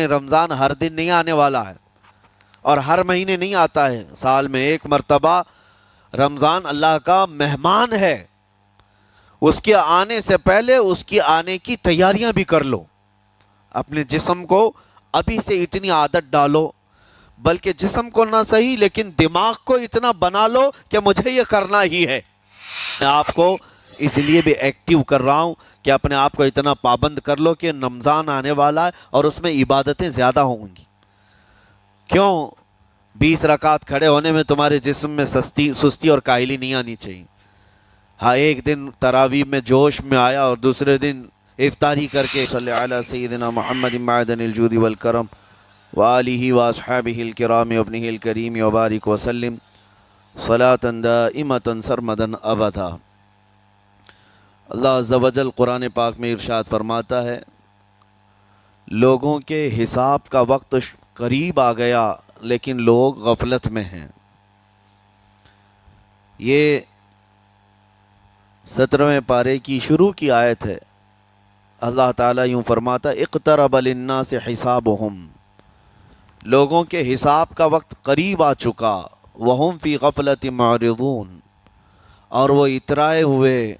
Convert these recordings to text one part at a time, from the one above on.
رمضان ہر دن نہیں آنے والا ہے اور ہر مہینے نہیں آتا ہے، سال میں ایک مرتبہ رمضان اللہ کا مہمان ہے۔ اس کے آنے سے پہلے اس کی آنے کی تیاریاں بھی کر لو، اپنے جسم کو ابھی سے اتنی عادت ڈالو، بلکہ جسم کو نہ صحیح لیکن دماغ کو اتنا بنا لو کہ مجھے یہ کرنا ہی ہے۔ میں آپ کو اس لیے بھی ایکٹیو کر رہا ہوں کہ اپنے آپ کو اتنا پابند کر لو کہ رمضان آنے والا ہے اور اس میں عبادتیں زیادہ ہوں گی۔ کیوں؟ 20 رکعت کھڑے ہونے میں تمہارے جسم میں سستی اور کاہلی نہیں آنی چاہیے۔ ہاں، ایک دن تراویح میں جوش میں آیا اور دوسرے دن افطاری کر کے صلی علی سیدنا محمد معدن الجود والکرم وآلہ واصحابہ الکرام وابنہ الکریم وبارک وسلم صلاۃ دائمۃ سرمدا ابدا۔ اللہ عز و جل قرآن پاک میں ارشاد فرماتا ہے، لوگوں کے حساب کا وقت قریب آ گیا لیکن لوگ غفلت میں ہیں۔ یہ 17ویں پارے کی شروع کی آیت ہے۔ اللہ تعالیٰ یوں فرماتا ہے، اقترب للناس حسابہم، لوگوں کے حساب کا وقت قریب آ چکا، وہم فی غفلت معرضون، اور وہ اترائے ہوئے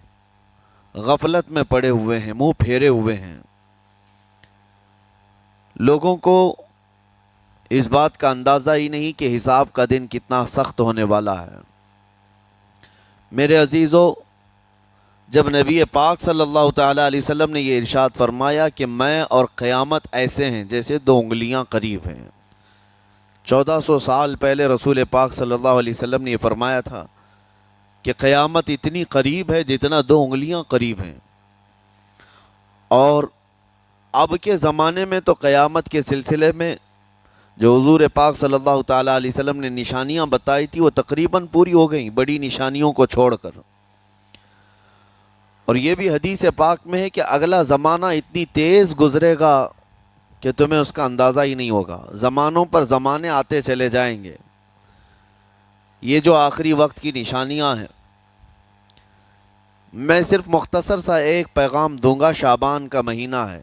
غفلت میں پڑے ہوئے ہیں، منہ پھیرے ہوئے ہیں۔ لوگوں کو اس بات کا اندازہ ہی نہیں کہ حساب کا دن کتنا سخت ہونے والا ہے۔ میرے عزیزو، جب نبی پاک صلی اللہ تعالیٰ علیہ وسلم نے یہ ارشاد فرمایا کہ میں اور قیامت ایسے ہیں جیسے 2 انگلیاں قریب ہیں، 1400 سال پہلے رسول پاک صلی اللہ علیہ وسلم نے یہ فرمایا تھا کہ قیامت اتنی قریب ہے جتنا 2 انگلیاں قریب ہیں۔ اور اب کے زمانے میں تو قیامت کے سلسلے میں جو حضور پاک صلی اللہ تعالیٰ علیہ وسلم نے نشانیاں بتائی تھی وہ تقریباً پوری ہو گئیں، بڑی نشانیوں کو چھوڑ کر۔ اور یہ بھی حدیث پاک میں ہے کہ اگلا زمانہ اتنی تیز گزرے گا کہ تمہیں اس کا اندازہ ہی نہیں ہوگا، زمانوں پر زمانے آتے چلے جائیں گے۔ یہ جو آخری وقت کی نشانیاں ہیں، میں صرف مختصر سا ایک پیغام دوں گا۔ شعبان کا مہینہ ہے،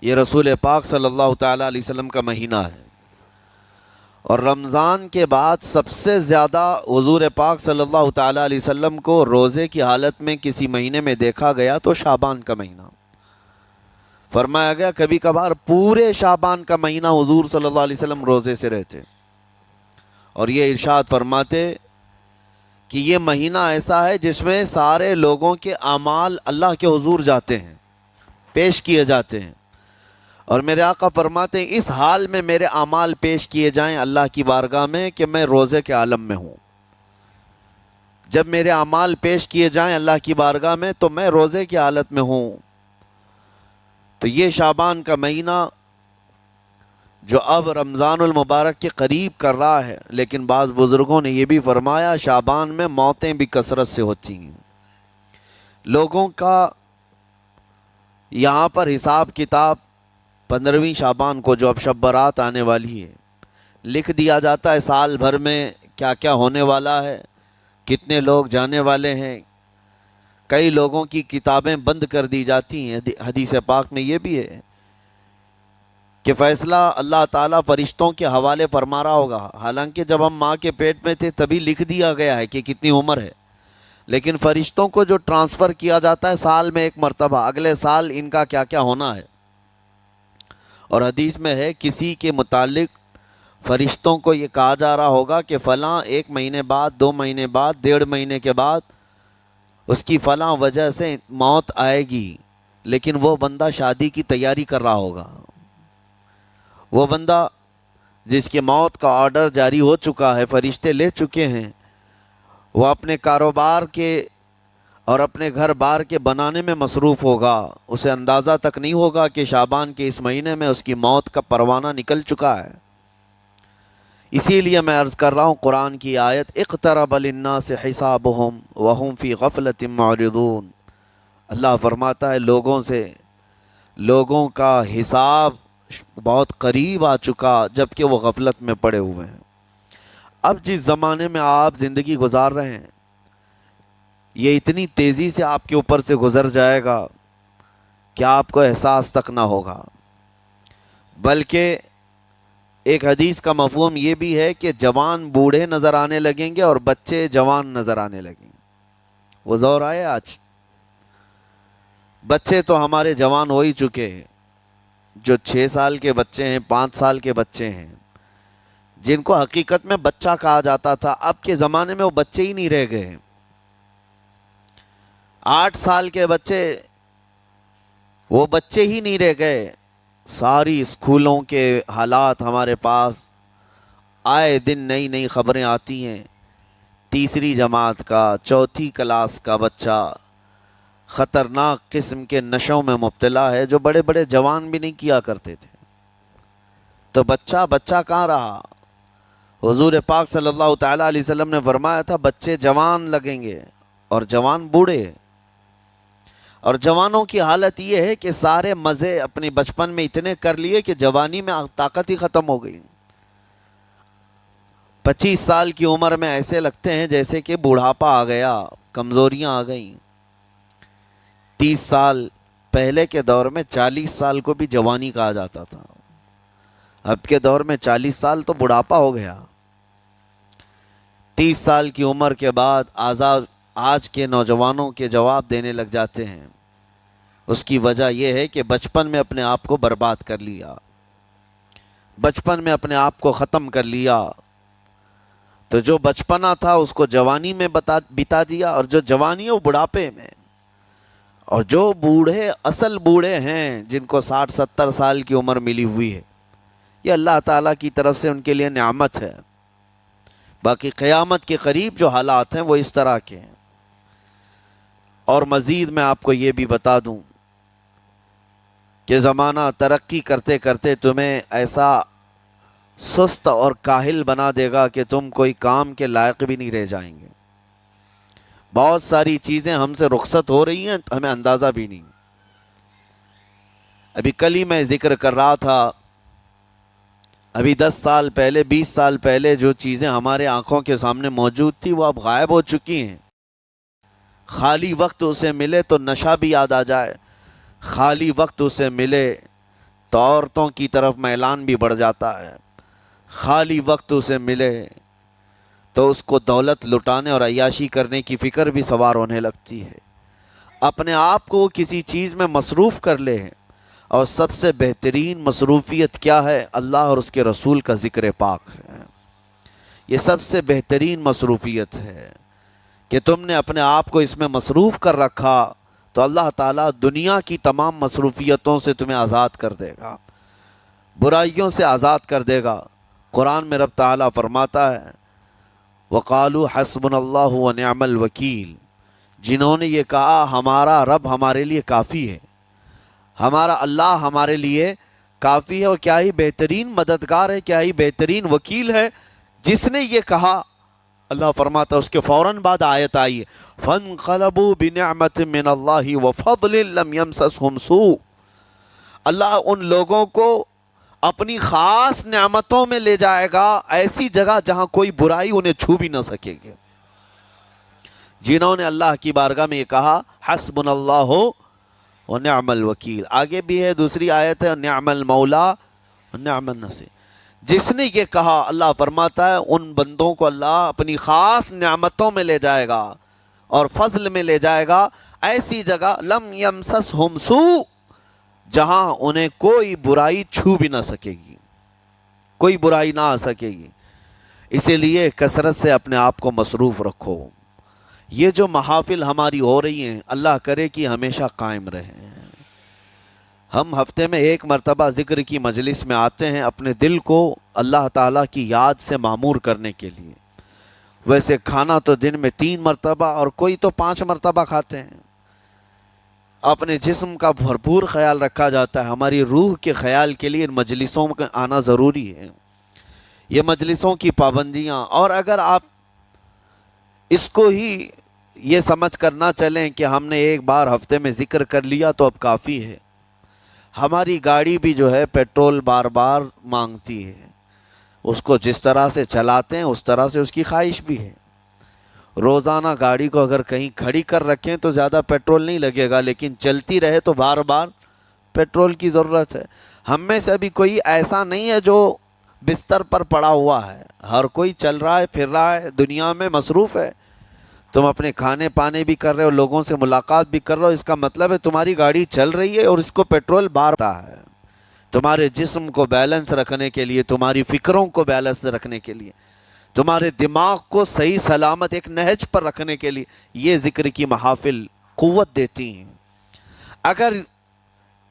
یہ رسول پاک صلی اللہ تعالیٰ علیہ وسلم کا مہینہ ہے، اور رمضان کے بعد سب سے زیادہ حضور پاک صلی اللہ تعالیٰ علیہ وسلم کو روزے کی حالت میں کسی مہینے میں دیکھا گیا تو شعبان کا مہینہ۔ فرمایا گیا کبھی کبھار پورے شعبان کا مہینہ حضور صلی اللہ علیہ وسلم روزے سے رہتے، اور یہ ارشاد فرماتے کہ یہ مہینہ ایسا ہے جس میں سارے لوگوں کے اعمال اللہ کے حضور جاتے ہیں، پیش کیے جاتے ہیں، اور میرے آقا فرماتے ہیں اس حال میں میرے اعمال پیش کیے جائیں اللہ کی بارگاہ میں کہ میں روزے کے عالم میں ہوں۔ جب میرے اعمال پیش کیے جائیں اللہ کی بارگاہ میں تو میں روزے کی حالت میں ہوں۔ تو یہ شعبان کا مہینہ جو اب رمضان المبارک کے قریب کر رہا ہے، لیکن بعض بزرگوں نے یہ بھی فرمایا شعبان میں موتیں بھی کثرت سے ہوتی ہیں۔ لوگوں کا یہاں پر حساب کتاب 15ویں شعبان کو جو اب شب برات آنے والی ہے لکھ دیا جاتا ہے، سال بھر میں کیا کیا ہونے والا ہے، کتنے لوگ جانے والے ہیں۔ کئی لوگوں کی کتابیں بند کر دی جاتی ہیں۔ حدیث پاک میں یہ بھی ہے کہ فیصلہ اللہ تعالیٰ فرشتوں کے حوالے فرما رہا ہوگا، حالانکہ جب ہم ماں کے پیٹ میں تھے تبھی لکھ دیا گیا ہے کہ کتنی عمر ہے، لیکن فرشتوں کو جو ٹرانسفر کیا جاتا ہے سال میں ایک مرتبہ، اگلے سال ان کا کیا کیا ہونا ہے۔ اور حدیث میں ہے کسی کے متعلق فرشتوں کو یہ کہا جا رہا ہوگا کہ فلاں 1 مہینے بعد، 2 مہینے بعد، 1.5 مہینے کے بعد اس کی فلاں وجہ سے موت آئے گی، لیکن وہ بندہ شادی کی تیاری کر رہا ہوگا، وہ بندہ جس کی موت کا آرڈر جاری ہو چکا ہے، فرشتے لے چکے ہیں، وہ اپنے کاروبار کے اور اپنے گھر بار کے بنانے میں مصروف ہوگا، اسے اندازہ تک نہیں ہوگا کہ شعبان کے اس مہینے میں اس کی موت کا پروانہ نکل چکا ہے۔ اسی لیے میں عرض کر رہا ہوں قرآن کی آیت اقترب للناس حسابہم وہم فی غفلۃ معرضون، اللہ فرماتا ہے لوگوں کا حساب بہت قریب آ چکا جبکہ وہ غفلت میں پڑے ہوئے ہیں۔ اب جس زمانے میں آپ زندگی گزار رہے ہیں یہ اتنی تیزی سے آپ کے اوپر سے گزر جائے گا کہ آپ کو احساس تک نہ ہوگا۔ بلکہ ایک حدیث کا مفہوم یہ بھی ہے کہ جوان بوڑھے نظر آنے لگیں گے اور بچے جوان نظر آنے لگیں گے۔ وہ دور آئے آج، بچے تو ہمارے جوان ہو ہی چکے ہیں، جو 6 سال کے بچے ہیں، 5 سال کے بچے ہیں، جن کو حقیقت میں بچہ کہا جاتا تھا، اب کے زمانے میں وہ بچے ہی نہیں رہ گئے۔ 8 سال کے بچے وہ بچے ہی نہیں رہ گئے۔ ساری اسکولوں کے حالات ہمارے پاس آئے دن نئی نئی خبریں آتی ہیں۔ تیسری جماعت کا، چوتھی کلاس کا بچہ خطرناک قسم کے نشوں میں مبتلا ہے، جو بڑے بڑے جوان بھی نہیں کیا کرتے تھے۔ تو بچہ کہاں رہا؟ حضور پاک صلی اللہ تعالیٰ علیہ وسلم نے فرمایا تھا بچے جوان لگیں گے اور جوان بوڑھے، اور جوانوں کی حالت یہ ہے کہ سارے مزے اپنے بچپن میں اتنے کر لیے کہ جوانی میں طاقت ہی ختم ہو گئی۔ 25 سال کی عمر میں ایسے لگتے ہیں جیسے کہ بوڑھاپا آ گیا، کمزوریاں آ گئیں۔ 30 سال پہلے کے دور میں 40 سال کو بھی جوانی کہا جاتا تھا، اب کے دور میں 40 سال تو بڑھاپا ہو گیا۔ 30 سال کی عمر کے بعد آج کے نوجوانوں کے جواب دینے لگ جاتے ہیں۔ اس کی وجہ یہ ہے کہ بچپن میں اپنے آپ کو برباد کر لیا، بچپن میں اپنے آپ کو ختم کر لیا۔ تو جو بچپنا تھا اس کو جوانی میں بتا دیا، اور جو جوانی ہے وہ بڑھاپے میں۔ اور جو بوڑھے اصل بوڑھے ہیں، جن کو 60-70 سال کی عمر ملی ہوئی ہے، یہ اللہ تعالیٰ کی طرف سے ان کے لیے نعمت ہے۔ باقی قیامت کے قریب جو حالات ہیں وہ اس طرح کے ہیں۔ اور مزید میں آپ کو یہ بھی بتا دوں کہ زمانہ ترقی کرتے کرتے تمہیں ایسا سست اور کاہل بنا دے گا کہ تم کوئی کام کے لائق بھی نہیں رہ جائیں گے۔ بہت ساری چیزیں ہم سے رخصت ہو رہی ہیں، ہمیں اندازہ بھی نہیں۔ ابھی کل ہی میں ذکر کر رہا تھا، ابھی 10 سال پہلے، 20 سال پہلے جو چیزیں ہمارے آنکھوں کے سامنے موجود تھی وہ اب غائب ہو چکی ہیں۔ خالی وقت اسے ملے تو نشہ بھی یاد آ جائے، خالی وقت اسے ملے تو عورتوں کی طرف میلان بھی بڑھ جاتا ہے، خالی وقت اسے ملے تو اس کو دولت لٹانے اور عیاشی کرنے کی فکر بھی سوار ہونے لگتی ہے۔ اپنے آپ کو کسی چیز میں مصروف کر لے، اور سب سے بہترین مصروفیت کیا ہے؟ اللہ اور اس کے رسول کا ذکر پاک ہے۔ یہ سب سے بہترین مصروفیت ہے کہ تم نے اپنے آپ کو اس میں مصروف کر رکھا تو اللہ تعالیٰ دنیا کی تمام مصروفیتوں سے تمہیں آزاد کر دے گا، برائیوں سے آزاد کر دے گا۔ قرآن میں رب تعالیٰ فرماتا ہے وَقَالُوا حَسْبُنَا اللَّهُ وَنِعْمَ الْوَكِيلُ، جنہوں نے یہ کہا ہمارا رب ہمارے لیے کافی ہے، ہمارا اللہ ہمارے لیے کافی ہے، اور کیا ہی بہترین مددگار ہے، کیا ہی بہترین وکیل ہے جس نے یہ کہا۔ اللہ فرماتا ہے اس کے فوراً بعد آیت آئی فَانْقَلَبُوا بِنِعْمَةٍ مِّنَ اللَّهِ وَفَضْلٍ لَمْ يَمْسَسْهُمْ سُوءٌ، اللہ ان لوگوں کو اپنی خاص نعمتوں میں لے جائے گا، ایسی جگہ جہاں کوئی برائی انہیں چھو بھی نہ سکے گی۔ جنہوں نے اللہ کی بارگاہ میں یہ کہا حسبنا اللہ ونعم الوکیل، آگے بھی ہے دوسری آیت ہے نعم المولا ونعم النصیر، جس نے یہ کہا اللہ فرماتا ہے ان بندوں کو اللہ اپنی خاص نعمتوں میں لے جائے گا اور فضل میں لے جائے گا، ایسی جگہ لم یمسسہم سوء، جہاں انہیں کوئی برائی چھو بھی نہ سکے گی، کوئی برائی نہ آ سکے گی۔ اسی لیے کثرت سے اپنے آپ کو مصروف رکھو۔ یہ جو محافل ہماری ہو رہی ہیں اللہ کرے کہ ہمیشہ قائم رہیں۔ ہم ہفتے میں 1 مرتبہ ذکر کی مجلس میں آتے ہیں اپنے دل کو اللہ تعالیٰ کی یاد سے معمور کرنے کے لیے۔ ویسے کھانا تو دن میں 3 مرتبہ اور کوئی تو 5 مرتبہ کھاتے ہیں۔ اپنے جسم کا بھرپور خیال رکھا جاتا ہے، ہماری روح کے خیال کے لیے ان مجلسوں میں آنا ضروری ہے۔ یہ مجلسوں کی پابندیاں، اور اگر آپ اس کو ہی یہ سمجھ کر نہ چلیں کہ ہم نے ایک بار ہفتے میں ذکر کر لیا تو اب کافی ہے۔ ہماری گاڑی بھی جو ہے پیٹرول بار بار مانگتی ہے، اس کو جس طرح سے چلاتے ہیں اس طرح سے اس کی خواہش بھی ہے۔ روزانہ گاڑی کو اگر کہیں کھڑی کر رکھیں تو زیادہ پیٹرول نہیں لگے گا، لیکن چلتی رہے تو بار بار پیٹرول کی ضرورت ہے۔ ہم میں سے ابھی کوئی ایسا نہیں ہے جو بستر پر پڑا ہوا ہے، ہر کوئی چل رہا ہے، پھر رہا ہے، دنیا میں مصروف ہے۔ تم اپنے کھانے پانے بھی کر رہے ہو، لوگوں سے ملاقات بھی کر رہے ہو، اس کا مطلب ہے تمہاری گاڑی چل رہی ہے اور اس کو پیٹرول بارتا ہے۔ تمہارے جسم کو بیلنس رکھنے کے لیے، تمہاری فکروں کو بیلنس رکھنے کے لیے، تمہارے دماغ کو صحیح سلامت ایک نہج پر رکھنے کے لیے یہ ذکر کی محافل قوت دیتی ہیں۔ اگر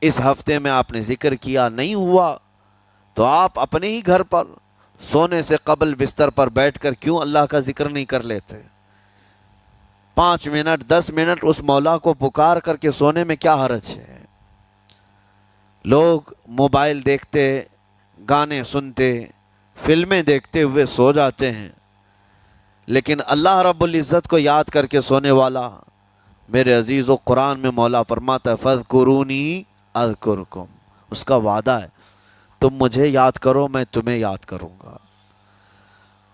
اس ہفتے میں آپ نے ذکر کیا نہیں ہوا تو آپ اپنے ہی گھر پر سونے سے قبل بستر پر بیٹھ کر کیوں اللہ کا ذکر نہیں کر لیتے؟ 5 منٹ 10 منٹ اس مولا کو پکار کر کے سونے میں کیا حرج ہے؟ لوگ موبائل دیکھتے، گانے سنتے، فلمیں دیکھتے ہوئے سو جاتے ہیں، لیکن اللہ رب العزت کو یاد کر کے سونے والا، میرے عزیزو، قرآن میں مولا فرماتا ہے فَاذْكُرُونِي أَذْكُرْكُمْ، اس کا وعدہ ہے تم مجھے یاد کرو میں تمہیں یاد کروں گا۔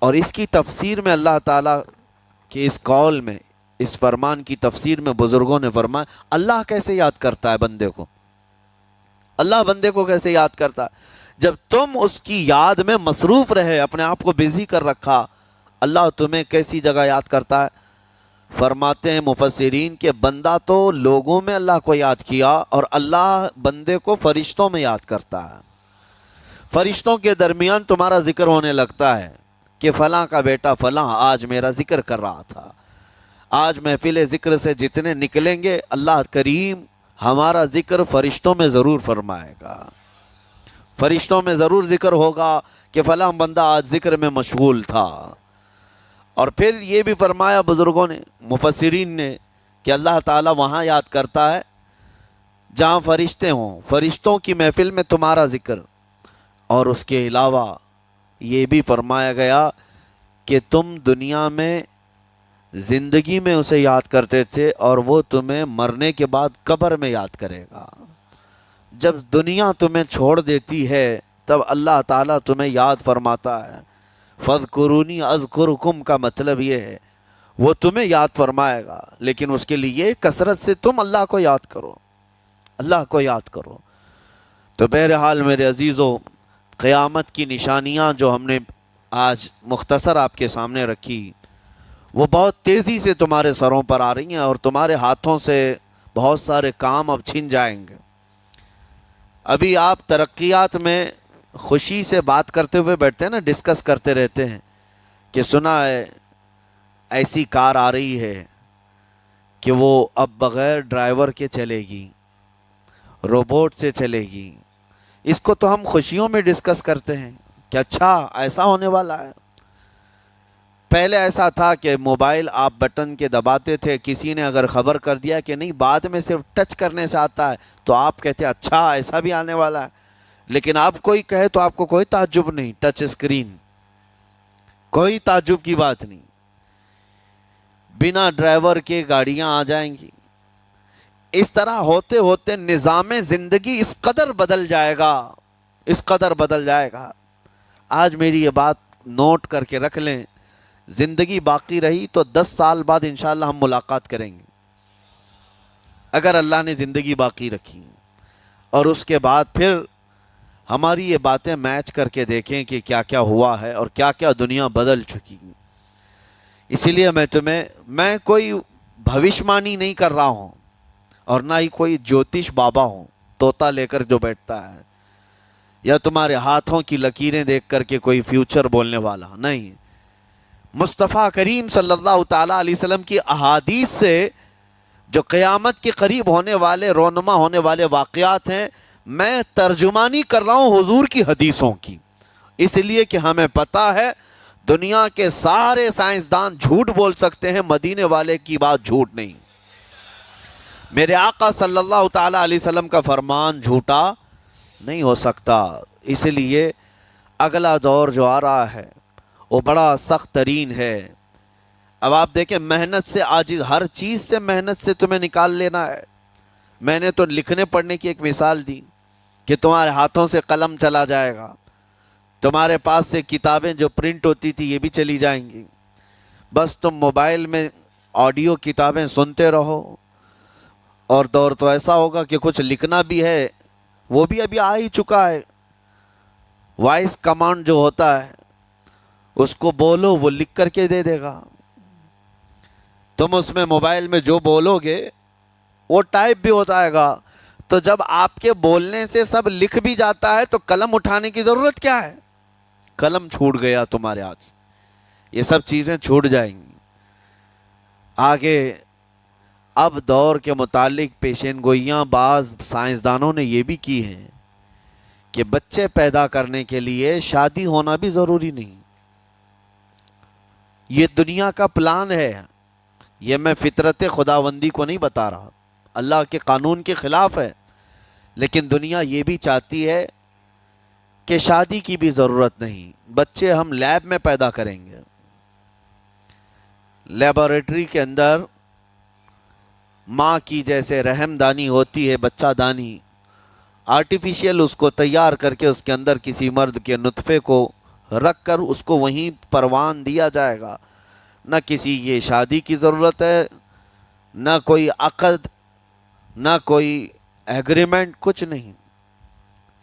اور اس کی تفسیر میں اللہ تعالیٰ کے اس قول میں، اس فرمان کی تفسیر میں بزرگوں نے فرمایا اللہ کیسے یاد کرتا ہے بندے کو؟ اللہ بندے کو کیسے یاد کرتا ہے؟ جب تم اس کی یاد میں مصروف رہے، اپنے آپ کو بزی کر رکھا، اللہ تمہیں کیسی جگہ یاد کرتا ہے؟ فرماتے ہیں مفسرین کہ بندہ تو لوگوں میں اللہ کو یاد کیا، اور اللہ بندے کو فرشتوں میں یاد کرتا ہے۔ فرشتوں کے درمیان تمہارا ذکر ہونے لگتا ہے کہ فلاں کا بیٹا فلاں آج میرا ذکر کر رہا تھا۔ آج محفل ذکر سے جتنے نکلیں گے اللہ کریم ہمارا ذکر فرشتوں میں ضرور فرمائے گا، فرشتوں میں ضرور ذکر ہوگا کہ فلاں بندہ آج ذکر میں مشغول تھا۔ اور پھر یہ بھی فرمایا بزرگوں نے، مفسرین نے، کہ اللہ تعالیٰ وہاں یاد کرتا ہے جہاں فرشتے ہوں، فرشتوں کی محفل میں تمہارا ذکر۔ اور اس کے علاوہ یہ بھی فرمایا گیا کہ تم دنیا میں زندگی میں اسے یاد کرتے تھے اور وہ تمہیں مرنے کے بعد قبر میں یاد کرے گا۔ جب دنیا تمہیں چھوڑ دیتی ہے تب اللہ تعالیٰ تمہیں یاد فرماتا ہے۔ فَاذْكُرُونِي أَذْكُرْكُمْ کا مطلب یہ ہے وہ تمہیں یاد فرمائے گا، لیکن اس کے لیے کثرت سے تم اللہ کو یاد کرو، اللہ کو یاد کرو۔ تو بہرحال میرے عزیزو، قیامت کی نشانیاں جو ہم نے آج مختصر آپ کے سامنے رکھی، وہ بہت تیزی سے تمہارے سروں پر آ رہی ہیں، اور تمہارے ہاتھوں سے بہت سارے کام اب چھن جائیں گے۔ ابھی آپ ترقیات میں خوشی سے بات کرتے ہوئے بیٹھتے ہیں نا، ڈسکس کرتے رہتے ہیں کہ سنا ہے ایسی کار آ رہی ہے کہ وہ اب بغیر ڈرائیور کے چلے گی، روبوٹ سے چلے گی۔ اس کو تو ہم خوشیوں میں ڈسکس کرتے ہیں کہ اچھا ایسا ہونے والا ہے۔ پہلے ایسا تھا کہ موبائل آپ بٹن کے دباتے تھے، کسی نے اگر خبر کر دیا کہ نہیں بعد میں صرف ٹچ کرنے سے آتا ہے تو آپ کہتے اچھا ایسا بھی آنے والا ہے۔ لیکن اب کوئی کہے تو آپ کو کوئی تعجب نہیں، ٹچ اسکرین، کوئی تعجب کی بات نہیں، بنا ڈرائیور کے گاڑیاں آ جائیں گی۔ اس طرح ہوتے ہوتے نظام زندگی اس قدر بدل جائے گا، اس قدر بدل جائے گا۔ آج میری یہ بات نوٹ کر کے رکھ لیں، زندگی باقی رہی تو 10 سال بعد انشاءاللہ ہم ملاقات کریں گے، اگر اللہ نے زندگی باقی رکھی، اور اس کے بعد پھر ہماری یہ باتیں میچ کر کے دیکھیں کہ کیا کیا ہوا ہے اور کیا کیا دنیا بدل چکی۔ اسی لیے میں کوئی بھوشمانی نہیں کر رہا ہوں، اور نہ ہی کوئی جوتش بابا ہوں طوطا لے کر جو بیٹھتا ہے، یا تمہارے ہاتھوں کی لکیریں دیکھ کر کے کوئی فیوچر بولنے والا نہیں۔ مصطفیٰ کریم صلی اللہ تعالیٰ علیہ وسلم کی احادیث سے جو قیامت کے قریب ہونے والے، رونما ہونے والے واقعات ہیں، میں ترجمانی کر رہا ہوں حضور کی حدیثوں کی، اس لیے کہ ہمیں پتہ ہے دنیا کے سارے سائنسدان جھوٹ بول سکتے ہیں، مدینے والے کی بات جھوٹ نہیں۔ میرے آقا صلی اللہ تعالیٰ علیہ وسلم کا فرمان جھوٹا نہیں ہو سکتا۔ اس لیے اگلا دور جو آ رہا ہے وہ بڑا سخت ترین ہے۔ اب آپ دیکھیں، محنت سے عاجز، ہر چیز سے محنت سے تمہیں نکال لینا ہے۔ میں نے تو لکھنے پڑھنے کی ایک مثال دی کہ تمہارے ہاتھوں سے قلم چلا جائے گا، تمہارے پاس سے کتابیں جو پرنٹ ہوتی تھی یہ بھی چلی جائیں گی، بس تم موبائل میں آڈیو کتابیں سنتے رہو، اور دور تو ایسا ہوگا کہ کچھ لکھنا بھی ہے وہ بھی ابھی آ ہی چکا ہے. وائس کمانڈ جو ہوتا ہے اس کو بولو وہ لکھ کر کے دے دے گا. تم اس میں موبائل میں جو بولو گے وہ ٹائپ بھی ہو جائے گا. تو جب آپ کے بولنے سے سب لکھ بھی جاتا ہے تو قلم اٹھانے کی ضرورت کیا ہے؟ قلم چھوٹ گیا تمہارے ہاتھ سے، یہ سب چیزیں چھوٹ جائیں گی. آگے اب دور کے متعلق پیشین گوئیاں بعض سائنسدانوں نے یہ بھی کی ہیں کہ بچے پیدا کرنے کے لیے شادی ہونا بھی ضروری نہیں. یہ دنیا کا پلان ہے، یہ میں فطرت خداوندی کو نہیں بتا رہا، اللہ کے قانون کے خلاف ہے، لیکن دنیا یہ بھی چاہتی ہے کہ شادی کی بھی ضرورت نہیں، بچے ہم لیب میں پیدا کریں گے. لیبارٹری کے اندر ماں کی جیسے رحم دانی ہوتی ہے، بچہ دانی، آرٹیفیشیل اس کو تیار کر کے اس کے اندر کسی مرد کے نطفے کو رکھ کر اس کو وہیں پروان دیا جائے گا. نہ کسی یہ شادی کی ضرورت ہے، نہ کوئی عقد، نہ کوئی ایگریمنٹ، کچھ نہیں.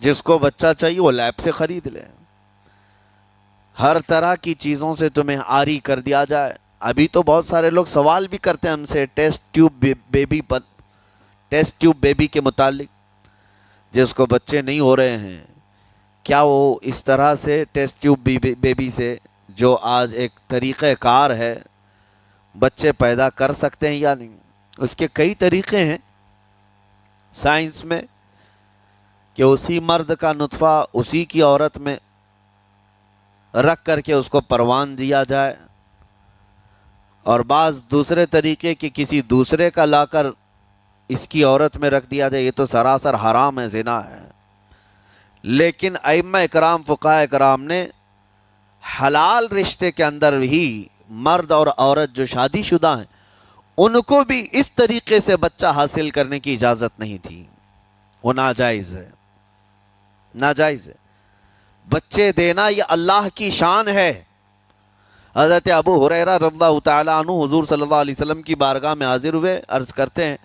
جس کو بچہ چاہیے وہ لیب سے خرید لے. ہر طرح کی چیزوں سے تمہیں آری کر دیا جائے. ابھی تو بہت سارے لوگ سوال بھی کرتے ہیں ہم سے ٹیسٹ ٹیوب بیبی کے متعلق. جس کو بچے نہیں ہو رہے ہیں کیا وہ اس طرح سے ٹیسٹ ٹیوب بیبی سے، جو آج ایک طریقہ کار ہے، بچے پیدا کر سکتے ہیں یا نہیں؟ اس کے کئی طریقے ہیں سائنس میں کہ اسی مرد کا نطفہ اسی کی عورت میں رکھ کر کے اس کو پروان دیا جائے، اور بعض دوسرے طریقے کہ کسی دوسرے کا لا کر اس کی عورت میں رکھ دیا جائے. یہ تو سراسر حرام ہے، زنا ہے. لیکن ائمہ اکرام، فقہاء اکرام نے حلال رشتے کے اندر ہی مرد اور عورت جو شادی شدہ ہیں ان کو بھی اس طریقے سے بچہ حاصل کرنے کی اجازت نہیں تھی. وہ ناجائز ہے، ناجائز ہے. بچے دینا یہ اللہ کی شان ہے. حضرت ابو ہریرہ رضی اللہ تعالیٰ عنہ حضور صلی اللہ علیہ وسلم کی بارگاہ میں حاضر ہوئے، عرض کرتے ہیں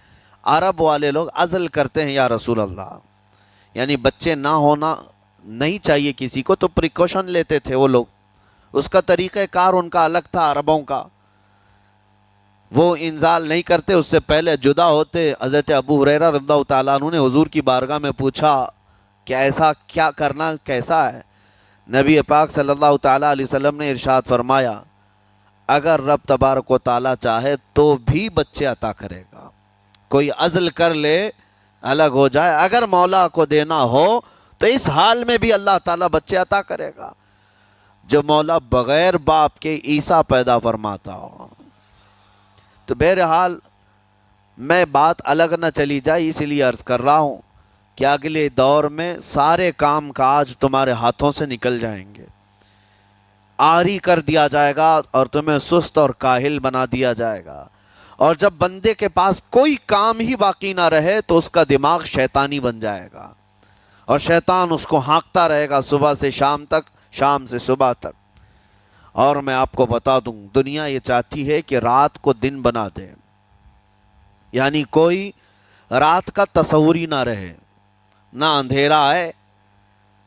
عرب والے لوگ عزل کرتے ہیں یا رسول اللہ، یعنی بچے نہ ہونا نہیں چاہیے کسی کو، تو پریکاشن لیتے تھے وہ لوگ. اس کا طریقہ کار ان کا الگ تھا عربوں کا. وہ انزال نہیں کرتے، اس سے پہلے جدا ہوتے. حضرت ابو ہریرہ رضی اللہ تعالیٰ عنہ نے حضور کی بارگاہ میں پوچھا کہ ایسا کیا کرنا کیسا ہے؟ نبی پاک صلی اللہ تعالیٰ علیہ وسلم نے ارشاد فرمایا اگر رب تبارک و تعالیٰ چاہے تو بھی بچے عطا کرے گا. کوئی عزل کر لے الگ ہو جائے، اگر مولا کو دینا ہو تو اس حال میں بھی اللہ تعالیٰ بچے عطا کرے گا. جو مولا بغیر باپ کے عیسیٰ پیدا فرماتا ہو. تو بہرحال میں بات الگ نہ چلی جائے اس لیے عرض کر رہا ہوں کہ اگلے دور میں سارے کام کاج تمہارے ہاتھوں سے نکل جائیں گے، آری کر دیا جائے گا اور تمہیں سست اور کاہل بنا دیا جائے گا. اور جب بندے کے پاس کوئی کام ہی باقی نہ رہے تو اس کا دماغ شیطانی بن جائے گا، اور شیطان اس کو ہانکتا رہے گا صبح سے شام تک، شام سے صبح تک. اور میں آپ کو بتا دوں دنیا یہ چاہتی ہے کہ رات کو دن بنا دے، یعنی کوئی رات کا تصور ہی نہ رہے، نہ اندھیرا ہے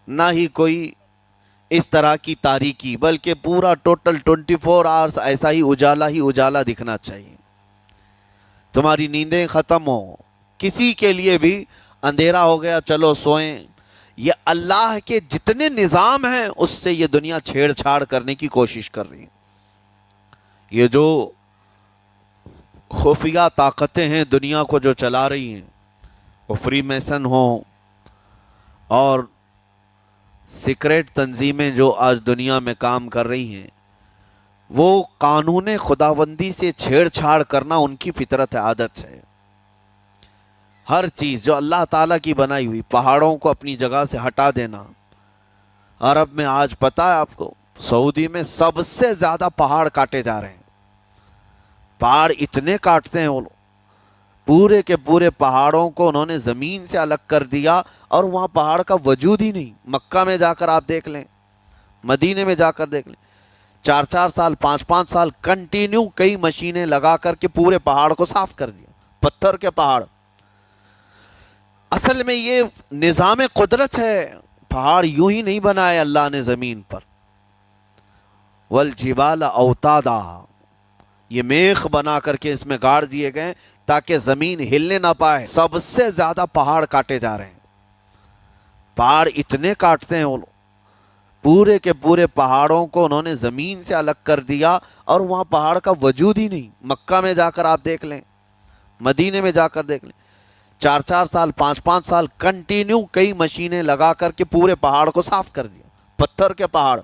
نہ ہی کوئی اس طرح کی تاریکی، بلکہ پورا ٹوٹل 24 آورز ایسا ہی اجالا دکھنا چاہیے. تمہاری نیندیں ختم ہو، کسی کے لیے بھی اندھیرا ہو گیا چلو سوئیں. یہ اللہ کے جتنے نظام ہیں اس سے یہ دنیا چھیڑ چھاڑ کرنے کی کوشش کر رہی ہے. یہ جو خفیہ طاقتیں ہیں دنیا کو جو چلا رہی ہیں، وہ فری میسن ہوں اور سیکریٹ تنظیمیں جو آج دنیا میں کام کر رہی ہیں، وہ قانون خداوندی سے چھیڑ چھاڑ کرنا ان کی فطرت ہے، عادت ہے. ہر چیز جو اللہ تعالیٰ کی بنائی ہوئی، پہاڑوں کو اپنی جگہ سے ہٹا دینا. عرب میں آج پتہ ہے آپ کو، سعودی میں سب سے زیادہ پہاڑ کاٹے جا رہے ہیں. پہاڑ اتنے کاٹتے ہیں وہ لوگ، پورے کے پورے پہاڑوں کو انہوں نے زمین سے الگ کر دیا، اور وہاں پہاڑ کا وجود ہی نہیں. مکہ میں جا کر آپ دیکھ لیں، مدینے میں جا کر دیکھ لیں، 4 سال 5 سال کنٹینیو کئی مشینیں لگا کر کے پورے پہاڑ کو صاف کر دیا، پتھر کے پہاڑ. اصل میں یہ نظام قدرت ہے، پہاڑ یوں ہی نہیں بنائے اللہ نے زمین پر. والجبال اوتادا، یہ میخ بنا کر کے اس میں گاڑ دیے گئے تاکہ زمین ہلنے نہ پائے. سب سے زیادہ پہاڑ کاٹے جا رہے ہیں. پہاڑ اتنے کاٹتے ہیں وہ لوگ، پورے کے پورے پہاڑوں کو انہوں نے زمین سے الگ کر دیا، اور وہاں پہاڑ کا وجود ہی نہیں. مکہ میں جا کر آپ دیکھ لیں، مدینے میں جا کر دیکھ لیں، 4 سال 5 سال کنٹینیو کئی مشینیں لگا کر کے پورے پہاڑ کو صاف کر دیا، پتھر کے پہاڑ.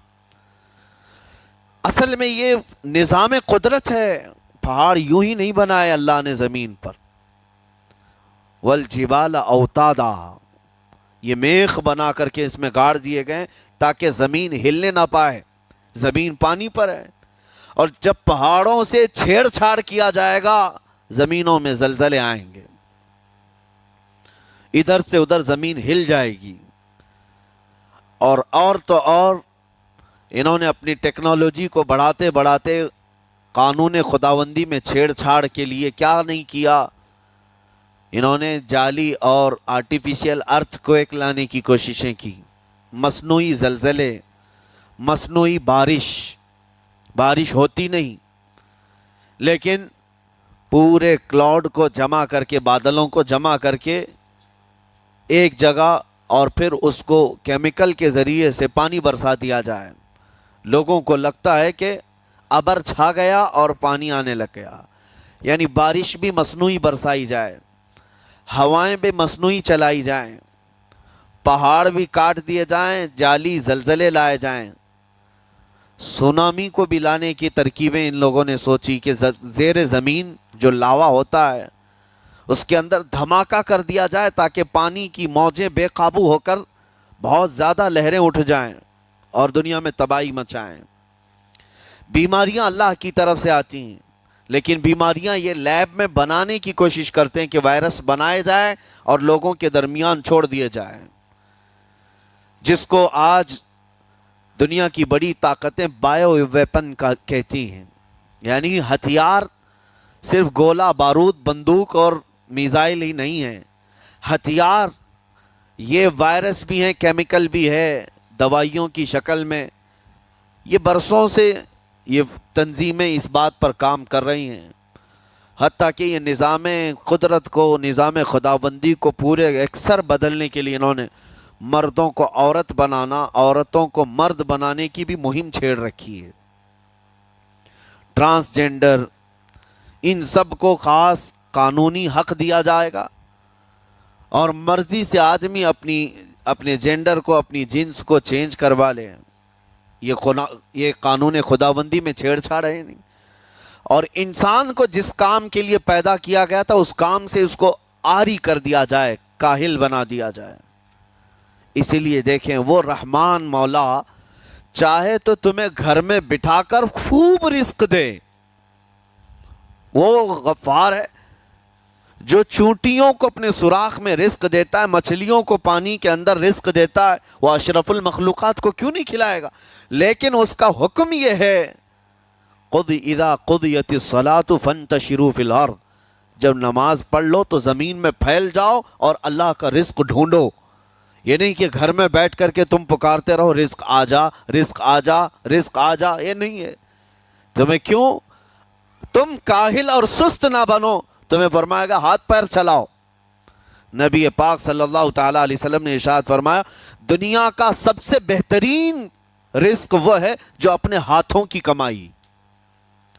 اصل میں یہ نظام قدرت ہے، پہاڑ یوں ہی نہیں بنائے اللہ نے زمین پر. والجبال اوتادا، یہ میخ بنا کر کے اس میں گاڑ دیے گئے تاکہ زمین ہلنے نہ پائے. زمین پانی پر ہے، اور جب پہاڑوں سے چھیڑ چھاڑ کیا جائے گا زمینوں میں زلزلے آئیں گے، ادھر سے ادھر زمین ہل جائے گی. اور تو اور انہوں نے اپنی ٹیکنالوجی کو بڑھاتے بڑھاتے قانون خداوندی میں چھیڑ چھاڑ کے لیے کیا نہیں کیا. انہوں نے جعلی اور آرٹیفیشل ارتھ کویک لانے کی کوششیں کی، مصنوعی زلزلے، مصنوعی بارش ہوتی نہیں، لیکن پورے کلاؤڈ کو جمع کر کے، بادلوں کو جمع کر کے ایک جگہ، اور پھر اس کو کیمیکل کے ذریعے سے پانی برسا دیا جائے. لوگوں کو لگتا ہے کہ ابر چھا گیا اور پانی آنے لگ گیا، یعنی بارش بھی مصنوعی برسائی جائے، ہوائیں بھی مصنوعی چلائی جائیں، پہاڑ بھی کاٹ دیے جائیں، جعلی زلزلے لائے جائیں. سونامی کو بھی لانے کی ترکیبیں ان لوگوں نے سوچی کہ زیر زمین جو لاوا ہوتا ہے اس کے اندر دھماکہ کر دیا جائے تاکہ پانی کی موجیں بے قابو ہو کر بہت زیادہ لہریں اٹھ جائیں اور دنیا میں تباہی مچائیں. بیماریاں اللہ کی طرف سے آتی ہیں، لیکن بیماریاں یہ لیب میں بنانے کی کوشش کرتے ہیں کہ وائرس بنائے جائے اور لوگوں کے درمیان چھوڑ دیے جائیں، جس کو آج دنیا کی بڑی طاقتیں بایو ویپن کا کہتی ہیں. یعنی ہتھیار صرف گولہ بارود بندوق اور میزائل ہی نہیں ہیں، ہتھیار یہ وائرس بھی ہیں، کیمیکل بھی ہے، دوائیوں کی شکل میں. یہ برسوں سے یہ تنظیمیں اس بات پر کام کر رہی ہیں، حتیٰ کہ یہ نظام قدرت کو، نظام خداوندی کو پورے اکثر بدلنے کے لیے انہوں نے مردوں کو عورت بنانا، عورتوں کو مرد بنانے کی بھی مہم چھیڑ رکھی ہے. ٹرانسجینڈر، ان سب کو خاص قانونی حق دیا جائے گا، اور مرضی سے آدمی اپنے جینڈر کو، اپنی جنس کو چینج کروا لے. یہ قانون خداوندی میں چھیڑ چھاڑ ہے نہیں. اور انسان کو جس کام کے لیے پیدا کیا گیا تھا اس کام سے اس کو عاری کر دیا جائے، کاہل بنا دیا جائے. اسی لیے دیکھیں، وہ رحمان مولا چاہے تو تمہیں گھر میں بٹھا کر خوب رزق دے. وہ غفار ہے جو چونٹیوں کو اپنے سوراخ میں رزق دیتا ہے، مچھلیوں کو پانی کے اندر رزق دیتا ہے. وہ اشرف المخلوقات کو کیوں نہیں کھلائے گا؟ لیکن اس کا حکم یہ ہے، اذا قضیت الصلاۃ فانتشروا فی الارض، جب نماز پڑھ لو تو زمین میں پھیل جاؤ اور اللہ کا رزق ڈھونڈو. یہ نہیں کہ گھر میں بیٹھ کر کے تم پکارتے رہو رزق آ جا، رزق آ جا، رزق آ جا. یہ نہیں ہے. تمہیں کیوں؟ تم کاہل اور سست نہ بنو. تمہیں فرمائے گا ہاتھ پیر چلاؤ. نبی پاک صلی اللہ تعالیٰ علیہ وسلم نے ارشاد فرمایا، دنیا کا سب سے بہترین رزق وہ ہے جو اپنے ہاتھوں کی کمائی،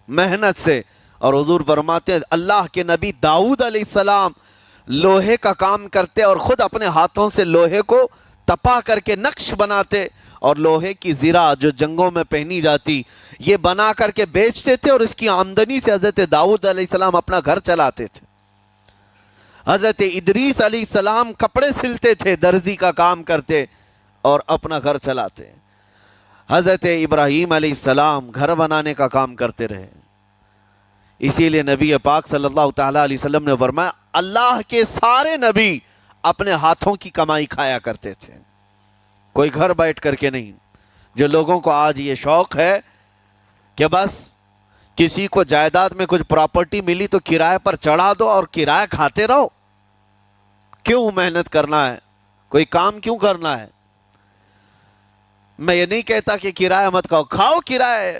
محنت سے. اور حضور فرماتے ہیں اللہ کے نبی داؤد علیہ السلام لوہے کا کام کرتے اور خود اپنے ہاتھوں سے لوہے کو تپا کر کے نقش بناتے، اور لوہے کی زرہ جو جنگوں میں پہنی جاتی یہ بنا کر کے بیچتے تھے، اور اس کی آمدنی سے حضرت داؤد علیہ السلام اپنا گھر چلاتے تھے. حضرت ادریس علیہ السلام کپڑے سلتے تھے، درزی کا کام کرتے اور اپنا گھر چلاتے. حضرت ابراہیم علیہ السلام گھر بنانے کا کام کرتے رہے. اسی لیے نبی پاک صلی اللہ تعالیٰ علیہ وسلم نے فرمایا اللہ کے سارے نبی اپنے ہاتھوں کی کمائی کھایا کرتے تھے، کوئی گھر بیٹھ کر کے نہیں. جو لوگوں کو آج یہ شوق ہے کہ بس کسی کو جائیداد میں کچھ پراپرٹی ملی تو کرائے پر چڑھا دو اور کرایہ کھاتے رہو، کیوں محنت کرنا ہے؟ کوئی کام کیوں کرنا ہے؟ میں یہ نہیں کہتا کہ کرایہ مت کھاؤ، کھاؤ کرایہ،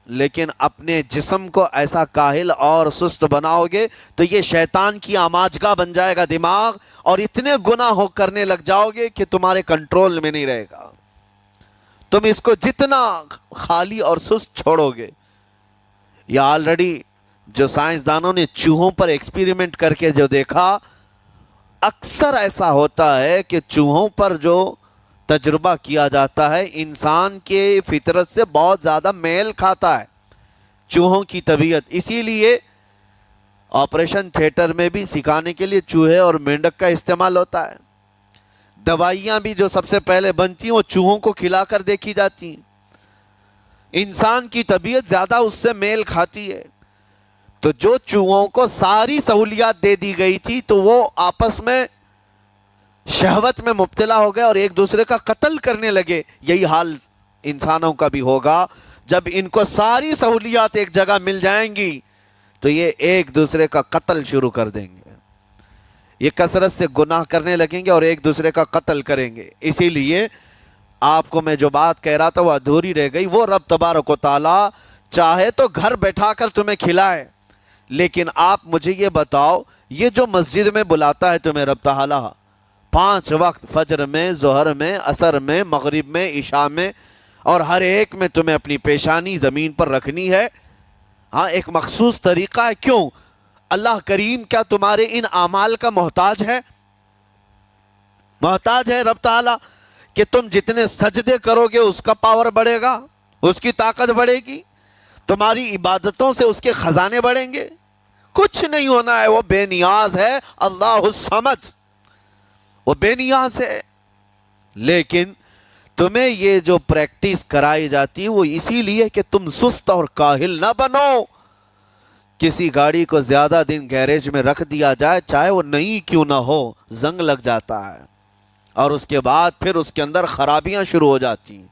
لیکن اپنے جسم کو ایسا کاہل اور سست بناؤ گے تو یہ شیطان کی آماجگاہ بن جائے گا دماغ، اور اتنے گناہ کرنے لگ جاؤ گے کہ تمہارے کنٹرول میں نہیں رہے گا۔ تم اس کو جتنا خالی اور سست چھوڑو گے، یا آلریڈی جو سائنسدانوں نے چوہوں پر ایکسپیریمنٹ کر کے جو دیکھا، اکثر ایسا ہوتا ہے کہ چوہوں پر جو تجربہ کیا جاتا ہے انسان کے فطرت سے بہت زیادہ میل کھاتا ہے چوہوں کی طبیعت۔ اسی لیے آپریشن تھیٹر میں بھی سکھانے کے لیے چوہے اور مینڈک کا استعمال ہوتا ہے۔ دوائیاں بھی جو سب سے پہلے بنتی ہیں وہ چوہوں کو کھلا کر دیکھی جاتی ہیں۔ انسان کی طبیعت زیادہ اس سے میل کھاتی ہے، تو جو چوہوں کو ساری سہولیات دے دی گئی تھی تو وہ آپس میں شہوت میں مبتلا ہو گئے اور ایک دوسرے کا قتل کرنے لگے۔ یہی حال انسانوں کا بھی ہوگا، جب ان کو ساری سہولیات ایک جگہ مل جائیں گی تو یہ ایک دوسرے کا قتل شروع کر دیں گے، یہ کثرت سے گناہ کرنے لگیں گے اور ایک دوسرے کا قتل کریں گے۔ اسی لیے آپ کو میں جو بات کہہ رہا تھا وہ ادھوری رہ گئی۔ وہ رب تبارک و تعالی چاہے تو گھر بیٹھا کر تمہیں کھلائے، لیکن آپ مجھے یہ بتاؤ، یہ جو مسجد میں بلاتا ہے تمہیں رب تعالی 5 وقت، فجر میں، ظہر میں، عصر میں، مغرب میں، عشاء میں، اور ہر ایک میں تمہیں اپنی پیشانی زمین پر رکھنی ہے، ہاں ایک مخصوص طریقہ ہے۔ کیوں؟ اللہ کریم کیا تمہارے ان اعمال کا محتاج ہے؟ محتاج ہے رب تعالی کہ تم جتنے سجدے کرو گے اس کا پاور بڑھے گا، اس کی طاقت بڑھے گی، تمہاری عبادتوں سے اس کے خزانے بڑھیں گے؟ کچھ نہیں ہونا ہے، وہ بے نیاز ہے، اللہ الصمد، وہ بے نیاز ہے۔ لیکن تمہیں یہ جو پریکٹس کرائی جاتی ہے وہ اسی لیے کہ تم سست اور کاہل نہ بنو۔ کسی گاڑی کو زیادہ دن گیریج میں رکھ دیا جائے، چاہے وہ نئی کیوں نہ ہو، زنگ لگ جاتا ہے اور اس کے بعد پھر اس کے اندر خرابیاں شروع ہو جاتی ہیں۔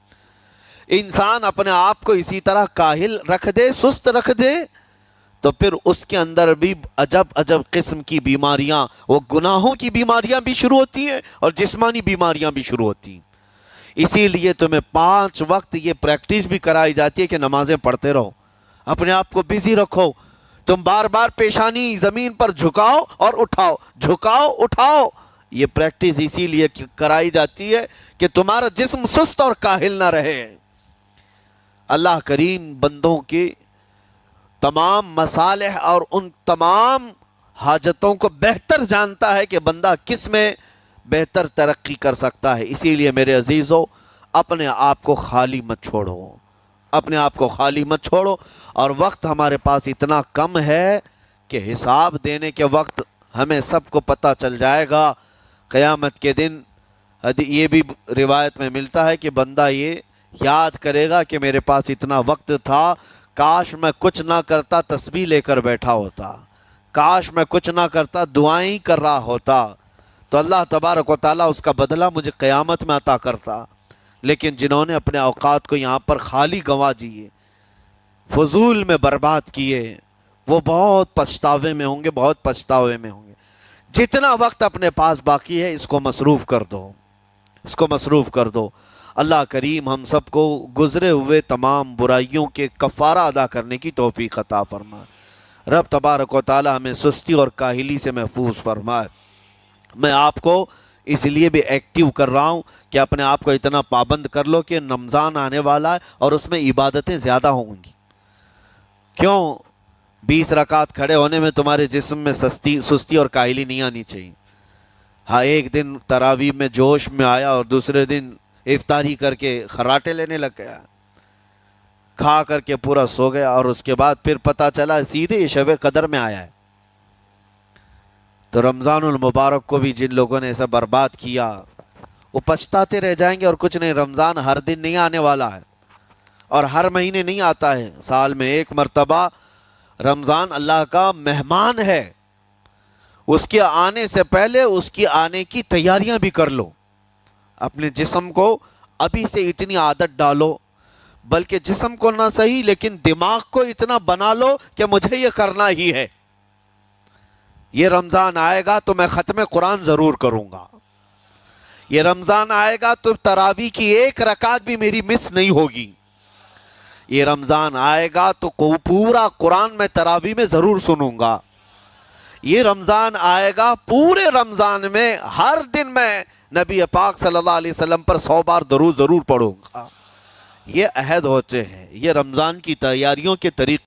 انسان اپنے آپ کو اسی طرح کاہل رکھ دے، سست رکھ دے، تو پھر اس کے اندر بھی عجب عجب قسم کی بیماریاں، وہ گناہوں کی بیماریاں بھی شروع ہوتی ہیں اور جسمانی بیماریاں بھی شروع ہوتی ہیں۔ اسی لیے تمہیں 5 وقت یہ پریکٹس بھی کرائی جاتی ہے کہ نمازیں پڑھتے رہو، اپنے آپ کو بزی رکھو، تم بار بار پیشانی زمین پر جھکاؤ اور اٹھاؤ، جھکاؤ اٹھاؤ۔ یہ پریکٹس اسی لیے کرائی جاتی ہے کہ تمہارا جسم سست اور کاہل نہ رہے۔ اللہ کریم بندوں کے تمام مصالح اور ان تمام حاجتوں کو بہتر جانتا ہے کہ بندہ کس میں بہتر ترقی کر سکتا ہے۔ اسی لیے میرے عزیزو، اپنے آپ کو خالی مت چھوڑو، اپنے آپ کو خالی مت چھوڑو۔ اور وقت ہمارے پاس اتنا کم ہے کہ حساب دینے کے وقت ہمیں سب کو پتہ چل جائے گا قیامت کے دن۔ یہ بھی روایت میں ملتا ہے کہ بندہ یہ یاد کرے گا کہ میرے پاس اتنا وقت تھا، کاش میں کچھ نہ کرتا تسبیح لے کر بیٹھا ہوتا، کاش میں کچھ نہ کرتا دعائیں ہی کر رہا ہوتا، تو اللہ تبارک و تعالیٰ اس کا بدلہ مجھے قیامت میں عطا کرتا۔ لیکن جنہوں نے اپنے اوقات کو یہاں پر خالی گنوا دیے، فضول میں برباد کیے، وہ بہت پچھتاوے میں ہوں گے، بہت پچھتاوے میں ہوں گے۔ جتنا وقت اپنے پاس باقی ہے اس کو مصروف کر دو، اس کو مصروف کر دو۔ اللہ کریم ہم سب کو گزرے ہوئے تمام برائیوں کے کفارہ ادا کرنے کی توفیق عطا فرمائے۔ رب تبارک و تعالی ہمیں سستی اور کاہلی سے محفوظ فرمائے۔ میں آپ کو اس لیے بھی ایکٹیو کر رہا ہوں کہ اپنے آپ کو اتنا پابند کر لو کہ رمضان آنے والا ہے اور اس میں عبادتیں زیادہ ہوں گی۔ کیوں؟ 20 رکعت کھڑے ہونے میں تمہارے جسم میں سستی اور کاہلی نہیں آنی چاہیے۔ ہاں ایک دن تراویح میں جوش میں آیا اور دوسرے دن افطاری کر کے خراٹے لینے لگ گیا، کھا کر کے پورا سو گیا، اور اس کے بعد پھر پتہ چلا سیدھے شب قدر میں آیا ہے۔ تو رمضان المبارک کو بھی جن لوگوں نے ایسا برباد کیا وہ پچھتاتے رہ جائیں گے۔ اور کچھ نہیں، رمضان ہر دن نہیں آنے والا ہے اور ہر مہینے نہیں آتا ہے، سال میں ایک مرتبہ رمضان اللہ کا مہمان ہے۔ اس کے آنے سے پہلے اس کی آنے کی تیاریاں بھی کر لو، اپنے جسم کو ابھی سے اتنی عادت ڈالو، بلکہ جسم کو نہ صحیح لیکن دماغ کو اتنا بنا لو کہ مجھے یہ کرنا ہی ہے۔ یہ رمضان آئے گا تو میں ختم قرآن ضرور کروں گا، یہ رمضان آئے گا تو تراویح کی ایک رکعت بھی میری مس نہیں ہوگی، یہ رمضان آئے گا تو پورا قرآن میں تراویح میں ضرور سنوں گا، یہ رمضان آئے گا پورے رمضان میں ہر دن میں نبی پاک صلی اللہ علیہ وسلم پر 100 بار درود ضرور پڑھوں گا۔ یہ عہد ہوتے ہیں، یہ رمضان کی تیاریوں کے طریقے